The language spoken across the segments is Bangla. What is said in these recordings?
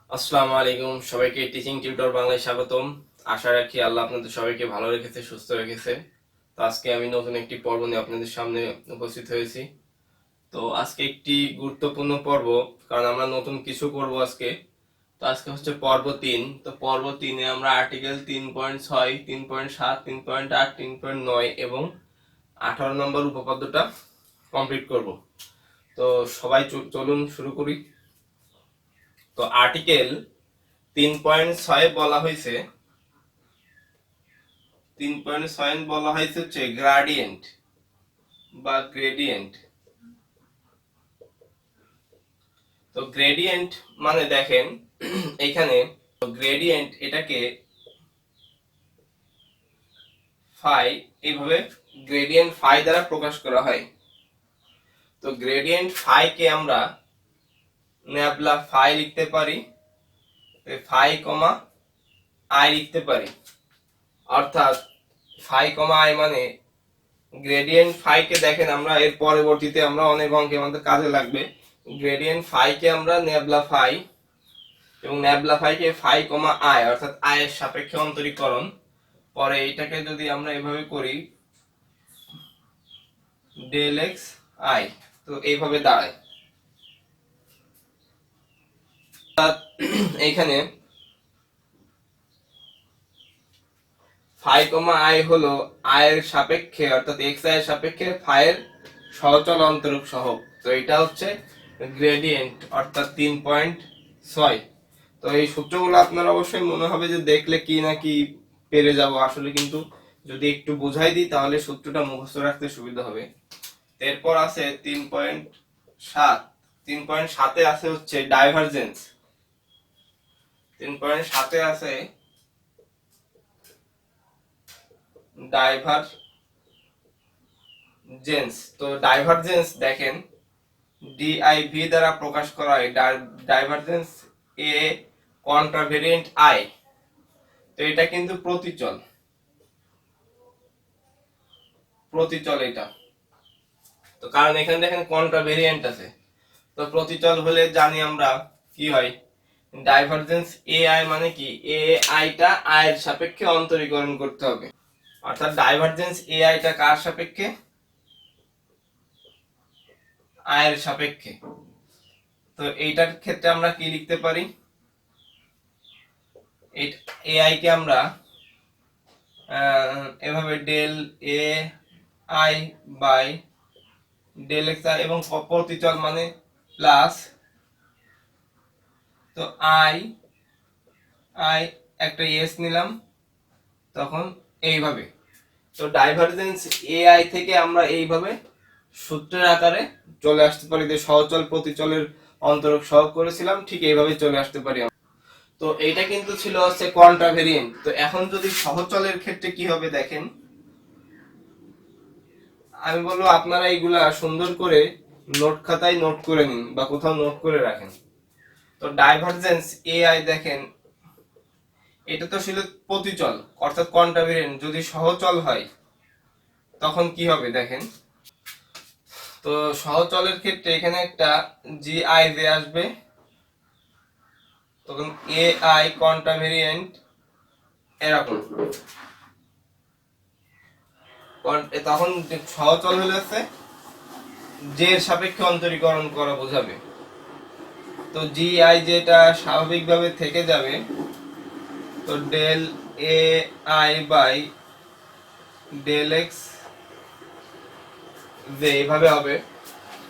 আসসালামু আলাইকুম সবাইকে টিচিং টিউটর বাংলায় স্বাগতম। আশা রাখি আল্লাহ আপনাদের সবাইকে ভালো রেখেছে, সুস্থ রেখেছে। তো আজকে আমি নতুন একটি পর্ব নিয়ে আপনাদের সামনে উপস্থিত হয়েছি। তো আজকে একটি গুরুত্বপূর্ণ পর্ব, কারণ আমরা নতুন কিছু করব আজকে। তো আজকে হচ্ছে পর্ব 3। তো পর্ব 3-এ আমরা আর্টিকেল 3.6, 3.7, 3.8, 3.9 এবং 18 নম্বর উপপাদ্যটা কমপ্লিট করব। তো সবাই চলুন শুরু করি। তো আর্টিকেল 3.6 বলা হয়েছে 3.6 বলা হয়েছে হচ্ছে গ্রাডিয়েন্ট বা গ্রেডিয়েন্ট। তো গ্রেডিয়েন্ট মানে দেখেন এখানে গ্রেডিয়েন্ট এটাকে ফাই, এইভাবে গ্রেডিয়েন্ট ফাই দ্বারা প্রকাশ করা হয়। তো গ্রেডিয়েন্ট ফাই কে আমরা ন্যাবলা ফাই লিখতে পারি, ফাই কমা আই লিখতে পারি। অর্থাৎ ফাই কমা আই মানে গ্রেডিয়েন্ট ফাই কে দেখেন আমরা এর পরবর্তীতে আমরা অনেক অঙ্কে আমাদের কাজে লাগবে। গ্রেডিয়েন্ট ফাই কে আমরা ন্যাবলা ফাই এবং ন্যাবলা ফাই কে ফাই কমা আই অর্থাৎ আই এর সাপেক্ষে অন্তরীকরণ। পরে এটাকে যদি আমরা এভাবে করি ডেল এক্স আই, তো এইভাবে দাঁড়ায়। এইখানে ফাই কমা আই হলো আই এর সাপেক্ষে অর্থাৎ এক্স আই এর সাপেক্ষে ফাই এর সহচল অন্তরক সহগ। তো এটা হচ্ছে গ্রেডিয়েন্ট অর্থাৎ 3.6। তো এই সূত্রগুলো আপনার অবশ্যই মনে হবে যে দেখলে কি না কি পেরে যাব, আসলে কিন্তু যদি একটু বুঝাই দিই তাহলে সূত্রটা মুখস্থ রাখতে সুবিধা হবে। এরপর আছে 3.7। 3.7-এ আছে হচ্ছে ডাইভারজেন্স। 3.7-এ আছে ডাইভারজেন্স। তো ডাইভারজেন্স দেখেন ডিআইভি দ্বারা প্রকাশ করা হয়। Divergence A contravariant i. তো এটা কিন্তু প্রতিচল এটা। তো কারণ এখানে দেখেন কন্ট্রাভেরিয়েন্ট আছে, তো প্রতিচল হলে জানি আমরা কি হয়, ডাইভারজেন্স এ আই মানে কি এ আইটা আই এর সাপেক্ষে অন্তরীকরণ করতে হবে। অর্থাৎ ডাইভারজেন্স এ আইটা কার সাপেক্ষে, আই এর সাপেক্ষে। তো এইটার ক্ষেত্রে আমরা কি লিখতে পারি, এ আই কে আমরা এভাবে del A I by del x I এবং প্রতিচল মানে প্লাস। তো আই আই একটা এস নিলাম তখন এইভাবে। তো ডাইভারজেন্স এ আই থেকে আমরা এইভাবে সূত্রের আকারে চলে আসতে পারি, যে সহচল প্রতিচলের অন্তরক সহগ করেছিলাম ঠিক এইভাবে চলে আসতে পারি। তো এইটা কিন্তু ছিল হচ্ছে কন্ট্রাভেরিয়েন্ট। তো এখন যদি সহচলের ক্ষেত্রে কি হবে দেখেন, আমি বলবো আপনারা এইগুলা সুন্দর করে নোট খাতায় নোট করে নিন বা কোথাও নোট করে রাখেন। তো ডাইভারজেন্স এ আই দেখেন এটা তো ছিল প্রতিচল অর্থাৎ কন্ট্রাভেরিয়েন্ট। যদি সহচল হয় তখন কি হবে দেখেন, তো সহচলের ক্ষেত্রে এখানে একটা জি আই জে আসবে, তখন এ আই কন্ট্রাভেরিয়েন্ট এরকম। তখন সহচল হলে জে এর সাপেক্ষে অন্তরীকরণ করা বোঝাবে। তো জি আই যেটা স্বাভাবিকভাবে থেকে যাবে, তো del A I by del X যে এইভাবে হবে।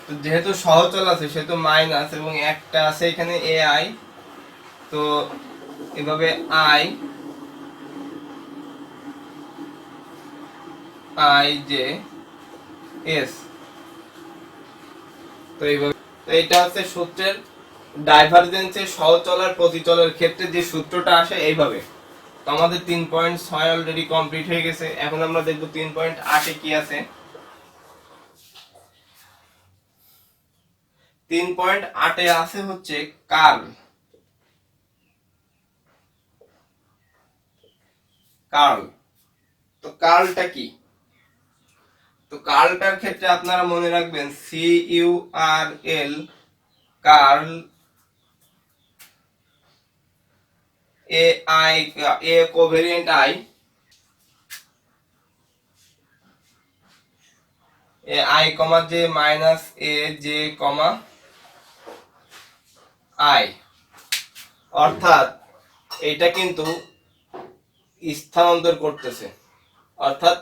তো যেহেতু সহচল আছে সেহেতু মাইনাস এবং একটা আছে এখানে এ আই, তো এভাবে আই আই জে এস। তো এইভাবে, তো এটা হচ্ছে সূত্রের ডাইভারজেন্সের সহচল আর প্রতিচলের ক্ষেত্রে যে সূত্রটা আসে এইভাবে। তো আমাদের 3.6 অলরেডি কমপ্লিট হয়ে গেছে। এখন আমরা দেখব 3.8-এ কি আছে। 3.8-এ আছে হচ্ছে কার্ল। কার্ল, তো কার্লটা কি? তো কার্লটার ক্ষেত্রে আপনারা মনে রাখবেন C U R L, curl A I A covariant I, A I comma J minus A J comma I, অর্থাৎ এটা কিন্তু স্থানান্তর করতেছে, অর্থাৎ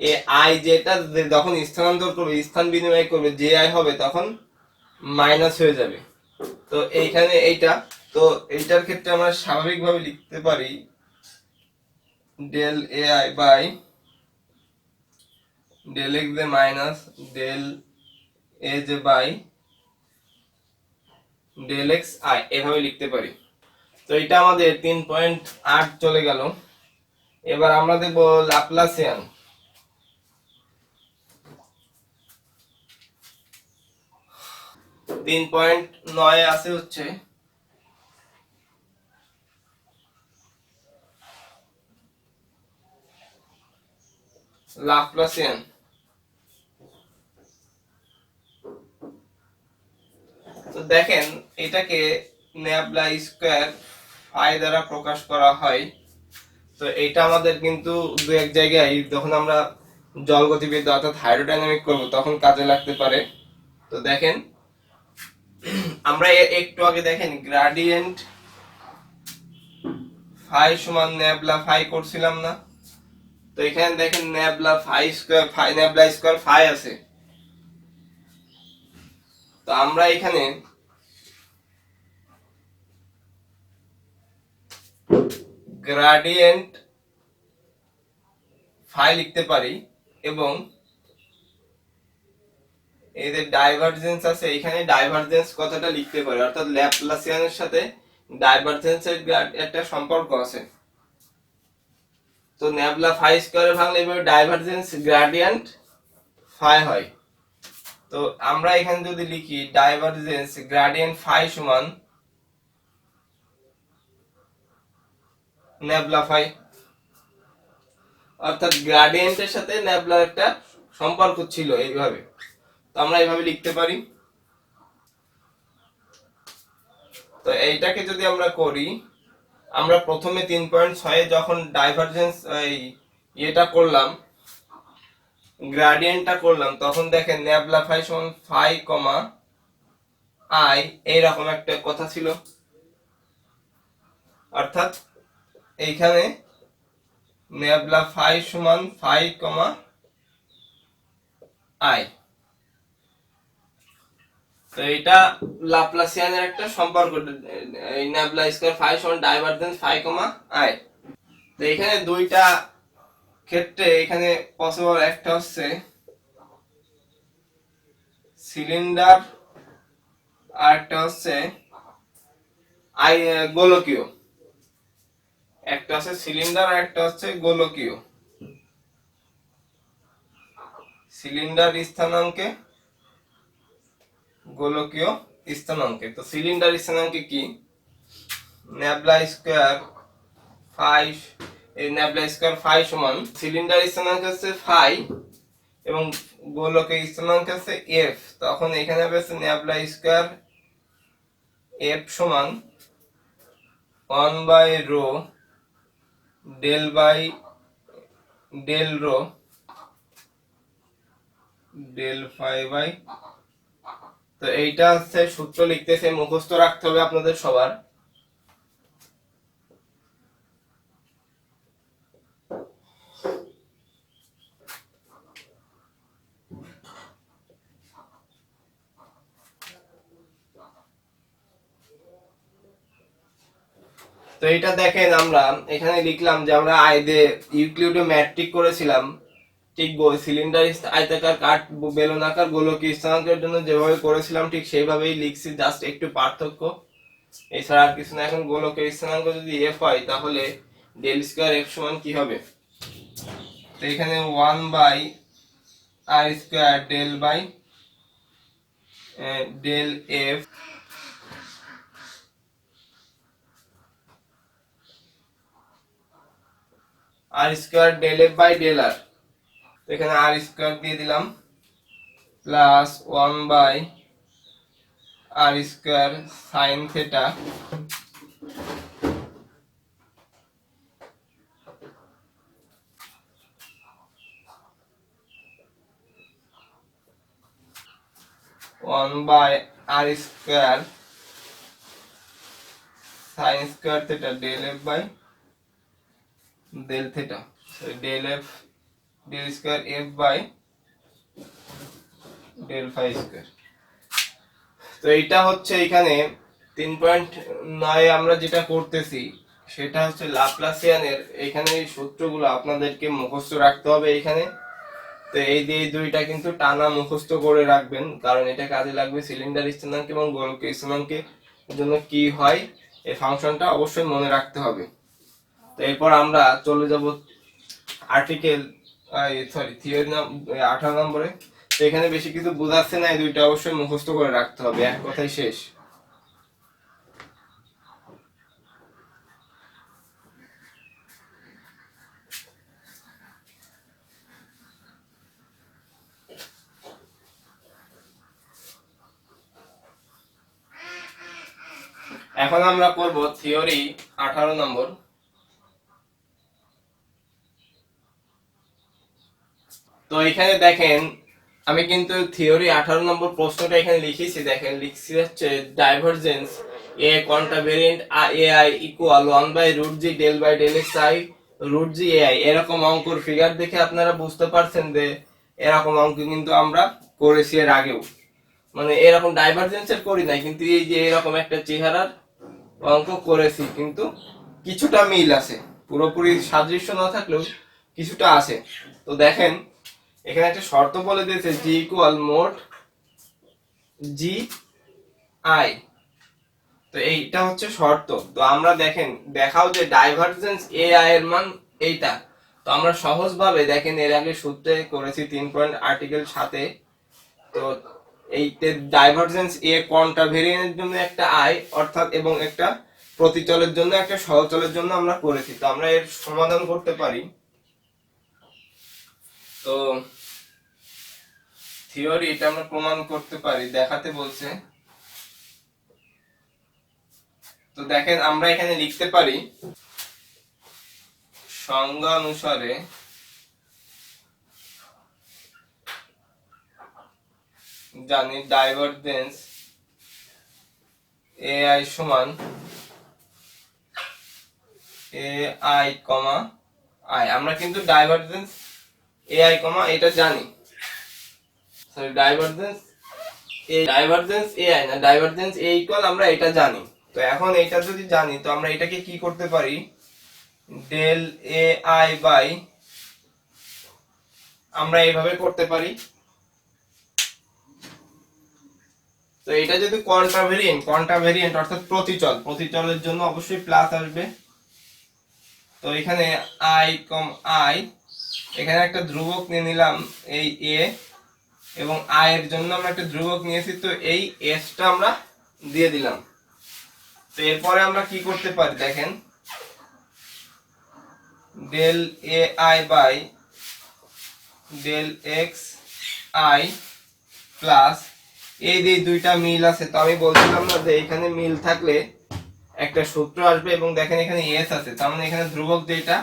এ আই যেটা যখন স্থানান্তর করবে, স্থান বিনিময় করবে, যে আই হবে তখন মাইনাস হয়ে যাবে। তো এইখানে এইটা, তো এইটার ক্ষেত্রে আমরা স্বাভাবিকভাবে লিখতে পারি del A I by del X J minus del A J by del x I, এভাবে লিখতে পারি। তো এটা আমাদের 3.8 চলে গেল। এবার আমরা দেখব ল্যাপ্লাসিয়ান। 3.9 আছে হচ্ছে ল্যাপ্লাসিয়ান। তো দেখেন এটাকে ন্যাবলা স্কয়ার ফাই দ্বারা প্রকাশ করা হয়। তো এটা আমাদের কিন্তু দু এক জায়গায় যখন আমরা জল গতিবিদ্যা অর্থাৎ হাইড্রোডাইনামিক করব তখন কাজে লাগতে পারে। তো দেখেন আমরা একটু আগে দেখেন গ্রেডিয়েন্ট ফাই সমান ন্যাবলা ফাই করছিলাম না? তো এখানে দেখেন nabla phi square, phi nabla square phi আছে। তো আমরা এখানে গ্রেডিয়েন্ট ফাই লিখতে পারি এবং এই যে ডাইভারজেন্স আছে এখানে ডাইভারজেন্স কথাটা লিখতে পারি, অর্থাৎ ল্যাপ্লাসিয়ানের সাথে ডাইভারজেন্সের একটা সম্পর্ক আছে। তো ন্যাবলা ফাই স্কয়ারে ভাঙলে এভাবে ডাইভারজেন্স গ্রেডিয়েন্ট ফাই হয়। তো আমরা এখানে যদি লিখি ডাইভারজেন্স গ্রেডিয়েন্ট ফাই সমান ন্যাবলা ফাই, অর্থাৎ গ্রেডিয়েন্টের সাথে ন্যাবলার একটা সম্পর্ক ছিল এইভাবে। তো আমরা এইভাবে লিখতে পারি। তো এইটাকে যদি আমরা করি, আমরা প্রথমে 3.6 যখন ডাইভারজেন্স এটা করলাম, গ্রেডিয়েন্টটা করলাম, তখন দেখেন ন্যাবলা ফাই সমান ফাই কমা আই, এইরকম একটা কথা ছিল। অর্থাৎ এইখানে ন্যাবলা ফাই সমান ফাই কমা আই। তো এটা লাপ্লাসিয়ানের একটা সম্পর্ক, এই ন্যাবলা স্কয়ার ফাই সমান ডাইভারজেন্স ফাই কমা আই। তো এখানে দুইটা ক্ষেত্রে এখানে পসিবল, একটা হচ্ছে সিলিন্ডার আর একটা হচ্ছে গোলকীয়। একটা হচ্ছে সিলিন্ডার আর একটা হচ্ছে গোলকীয়। সিলিন্ডার স্থানাঙ্কে, গোলকীয় স্থানাঙ্কে। তো সিলিন্ডার স্থানাঙ্কে কি, ন্যাবলা স্কয়ার ফাই, এই ন্যাবলা স্কয়ার ফাই সমান সিলিন্ডার স্থানাঙ্ক হচ্ছে ফাই এবং গোলকের স্থানাঙ্ক হচ্ছে এফ। তখন এখানে হবে ন্যাবলা স্কয়ার এফ সমান 1 by rho del by del rho del phi by. তো এইটা হচ্ছে সূত্র লিখতেছে, মুখস্থ রাখতে হবে আপনাদের সবার। তো এটা দেখেন আমরা এখানে লিখলাম যে আমরা ইউক্লিডে ম্যাট্রিক করেছিলাম, ঠিক সিলিন্ডার আয়তাকার কাঠ বেলনাকার গোলকীয় স্থানাঙ্কের জন্য যেভাবে করেছিলাম ঠিক সেইভাবেই লিখছি, জাস্ট একটু পার্থক্য, এছাড়া আর কিছু না। এখন গোলকের স্থানাঙ্ক যদি এফ হয় তাহলে ডেল স্কয়ার এফ সমান কি হবে, তো এখানে 1 by r square del by del f r square del f by del r. তো এখানে আর স্কয়ার দিয়ে দিলাম plus 1 by r square sine theta 1/r² sin square theta del f by del theta, so del f del square f by del phi square। তো এইটা হচ্ছে এখানে 3.9 আমরা যেটা করতেছি সেটা হচ্ছে ল্যাপ্লাসিয়ানের এখানে এই সূত্রগুলো আপনাদেরকে মুখস্থ রাখতে হবে এখানে। তো এই যে এই দুইটা কিন্তু টানা মুখস্থ করে রাখবেন, কারণ এটা কাজে লাগবে সিলিন্ডার স্থানাঙ্ক এবং গোলকের স্থানাঙ্কের জন্য কি হয় এই ফাংশনটা অবশ্যই মনে রাখতে হবে। তো এরপর আমরা চলে যাব আর্টিকেল থিওরি 18 নম্বরে। তো এখানে বেশি কিছু বোঝাচ্ছে না, এই দুইটা অবশ্যই মুখস্থ করে রাখতে হবে, এক কথাই শেষ। এখন আমরা করব থিওরি 18 নম্বর। তো এখানে দেখেন আমি কিন্তু থিওরি 18 নম্বর প্রশ্নটা এখানে লিখেছি, দেখেন লিখছি হচ্ছে divergence A contravariant A i equal 1/√g del by del x i √g ai। এরকম অঙ্কর ফিগার দেখে আপনারা বুঝতে পারছেন যে এরকম অঙ্ক কিন্তু আমরা করেছি এর আগেও, মানে এরকম ডাইভারজেন্সের করি নাই, কিন্তু এই যে এরকম একটা চেহারার অঙ্ক করেছি, কিন্তু কিছুটা মিল আছে, পুরোপুরি সাদৃশ্য না থাকলেও কিছুটা আছে। তো দেখেন এখানে একটা শর্ত বলে দিয়েছে জি ইকুয়াল মোট জি আই। তো এইটা হচ্ছে শর্ত। তো আমরা দেখেন দেখাও যে ডাইভারজেন্স এ আই এর মান এইটা। তো আমরা সহজভাবে দেখেন এর আগে সূত্রে করেছি 3 পয়েন্ট আর্টিকেল সাথে। তো এইতে ডাইভারজেন্স এ কন্ট্রাভেরিয়েন্টের জন্য একটা আই অর্থাৎ এবং একটা প্রতিচলের জন্য একটা সহচলের জন্য আমরা করেছি। তো আমরা এর সমাধান করতে পারি। তো থিওরি এটা আমরা প্রমাণ করতে পারি, দেখাতে বলছে। তো দেখেন আমরা এখানে লিখতে পারি সংজ্ঞা অনুসারে জানি ডাইভারজেন্স এ আই সমান এ আই কমা আই। আমরা কিন্তু ডাইভারজেন্স এ আই কমা এটা জানি, সরি ডাইভারজেন্স এ আই না, ডাইভারজেন্স এ ইকুয়াল আমরা এটা জানি। তো এখন এটা যদি জানি তো আমরা এটাকে কি করতে পারি, ডেল এ আই বাই আমরা এইভাবে করতে পারি। তো এটা যদি কন্ট্রাভেরিয়েন্ট অর্থাৎ প্রতিচলের জন্য অবশ্যই প্লাস আসবে। তো এখানে আই কম আই, এখানে একটা ধ্রুবক নিয়ে নিলাম এই এ, এবং আই এর জন্য আমরা একটা ধ্রুবক নিয়েছি, তো এই এসটা আমরা দিয়ে দিলাম। তো এরপরে আমরা কি করতে পারি দেখেন, del A I by del x I plus এই যে দুইটা মিল আছে। তো আমি বলছিলাম না যে এখানে মিল থাকলে একটা সূত্র আসবে, এবং দেখেন এখানে এস আছে, তার মানে এখানে ধ্রুবক যেটা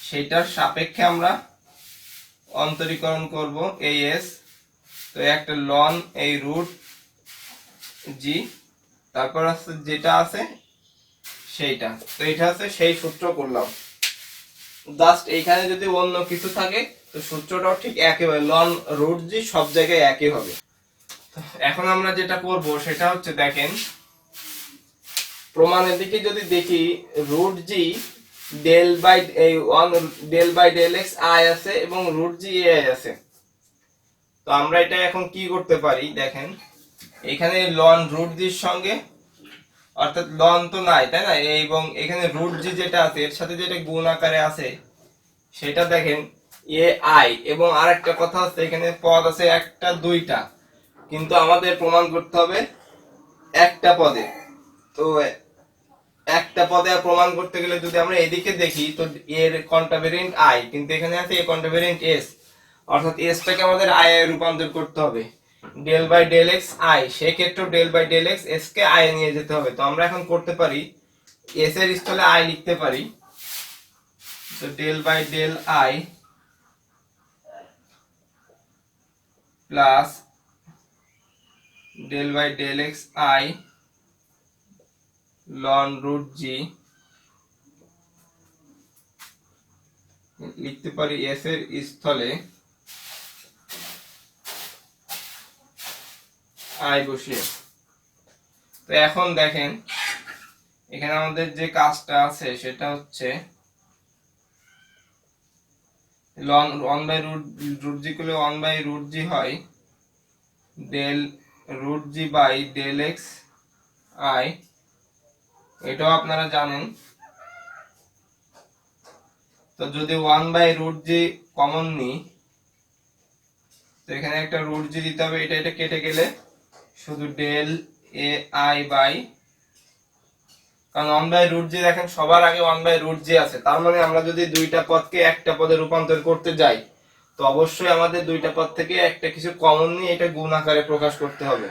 সেটার সাপেক্ষে আমরা অন্তরীকরণ করব এই এস। তো একটা লন এই রুট জি, তারপর আছে যেটা আছে সেইটা। তো এটা আছে সেই সূত্র করলাম। জাস্ট এইখানে যদি অন্য কিছু থাকে তো সূত্রটাও ঠিক একই হবে, লন রুট জি সব জায়গায় একই হবে। এখন আমরা যেটা করব সেটা হচ্ছে দেখেন প্রমাণের দিকে যদি দেখি, রুট জি ডেল বাই এই 1 del by del x I আছে এবং রুট জি এ আই আছে। তো আমরা এটা এখন কি করতে পারি দেখেন, এখানে লন রুট জির সঙ্গে, অর্থাৎ লন তো নাই তাই না, এবং এখানে রুট জি যেটা আছে এর সাথে যেটা গুণ আকারে আছে সেটা দেখেন এ আই, এবং আরেকটা কথা হচ্ছে এখানে পদ আছে একটা দুইটা, কিন্তু আমাদের প্রমাণ করতে হবে একটা পদে। তো একটা পদে প্রমাণ করতে গেলে যদি আমরা এদিকে দেখি তো এর কন্ট্রাভেরিয়েন্ট আই, কিন্তু এখানে আছে এ কন্ট্রাভেরিয়েন্ট এস, অর্থাৎ এসটাকে আমাদের আই এ রূপান্তর করতে হবে। Del by del x i, সেক্ষেত্রে del by del x s কে আই এ নিয়ে যেতে হবে। তো আমরা এখন করতে পারি এস এর স্থলে আই লিখতে পারি। তো del by del i plus del by del x i ln root g, লিখতে পারি এস এর স্থলে আই বসিয়ে। তো এখন দেখেন এখানে আমাদের যে কাজটা আছে সেটা হচ্ছে লন 1 বাই রুট জি করলে 1 বাই রুট জি হয় del root G by del x I, এটাও আপনারা জানেন। তো যদি 1 বাই রুট জি কমন নিই, তো এখানে একটা রুট জি দিতে হবে, এটা এটা কেটে গেলে শুধু ডেল এ আই বাই, কারণ 1 বাই রুট জি দেখেন সবার আগে 1 বাই রুট জি আছে, তার মানে আমরা যদি দুইটা পদকে একটা পদে রূপান্তর করতে যাই তো অবশ্যই আমাদের দুইটা পদ থেকে একটা কিছু কমন নিয়ে এটা গুণ আকারে প্রকাশ করতে হবে।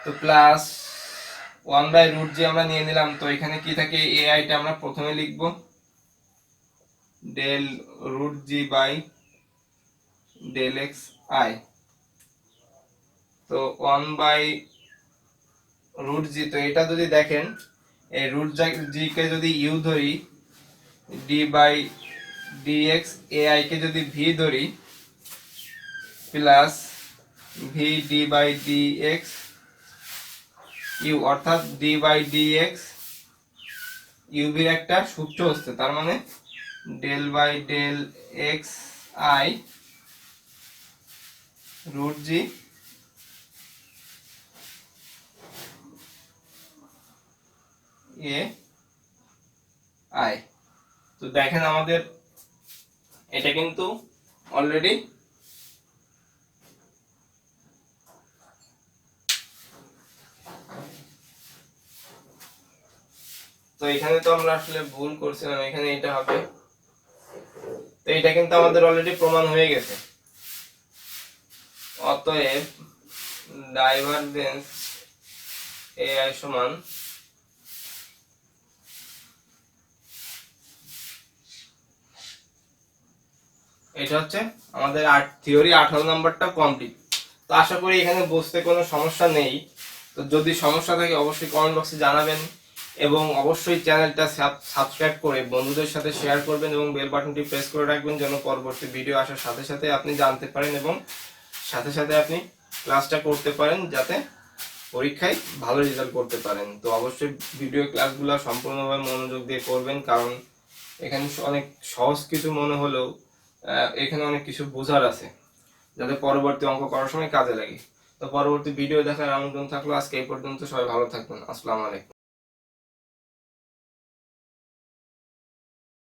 তো প্লাস 1 বাই রুট জি আমরা নিয়ে নিলাম, তো এখানে কি থাকে এ আইটা আমরা প্রথমে লিখব del root G by del x I. তো 1 বাই রুট জি, তো এটা যদি দেখেন এই রুট জি কে যদি ইউ ধরি, d by d x A i কে যদি ভি ধরি, plus v d by d x u, অর্থাৎ ডি বাই ডিএক্স ইউভির একটা সূত্র হচ্ছে, তার মানে del by del x i root g A i. তো দেখেন আমাদের এটা কিন্তু অলরেডি তো এখানে তো আমরা আসলে ভুল করছিলাম, এখানে এটা হবে। তো এটা কিন্তু আমাদের অলরেডি প্রমাণ হয়ে গেছে। অতএব ডাইভারজেন্স এ আই সমান এটা হচ্ছে আমাদের থিওরি 18 নম্বরটা কমপ্লিট। তো আশা করি এখানে বুঝতে কোনো সমস্যা নেই। তো যদি সমস্যা থাকে অবশ্যই কমেন্ট বক্সে জানাবেন এবং অবশ্যই চ্যানেলটা সাবস্ক্রাইব করে বন্ধুদের সাথে শেয়ার করবেন এবং বেল বাটনটি প্রেস করে রাখবেন যেন পরবর্তী ভিডিও আসার সাথে সাথে আপনি জানতে পারেন এবং সাথে সাথে আপনি ক্লাসটা করতে পারেন যাতে পরীক্ষায় ভালো রেজাল্ট করতে পারেন। তো অবশ্যই ভিডিও ক্লাসগুলো সম্পূর্ণভাবে মনোযোগ দিয়ে করবেন, কারণ এখানে অনেক সহজ কিছু মনে হলেও এখানে অনেক কিছু বোঝার আছে যাতে পরবর্তী অঙ্ক করার সময় কাজে লাগে। তো পরবর্তী ভিডিও দেখার আমন্ত্রণ থাকলো। আজকে এই পর্যন্ত, সবাই ভালো থাকবেন। আসসালামু আলাইকুম।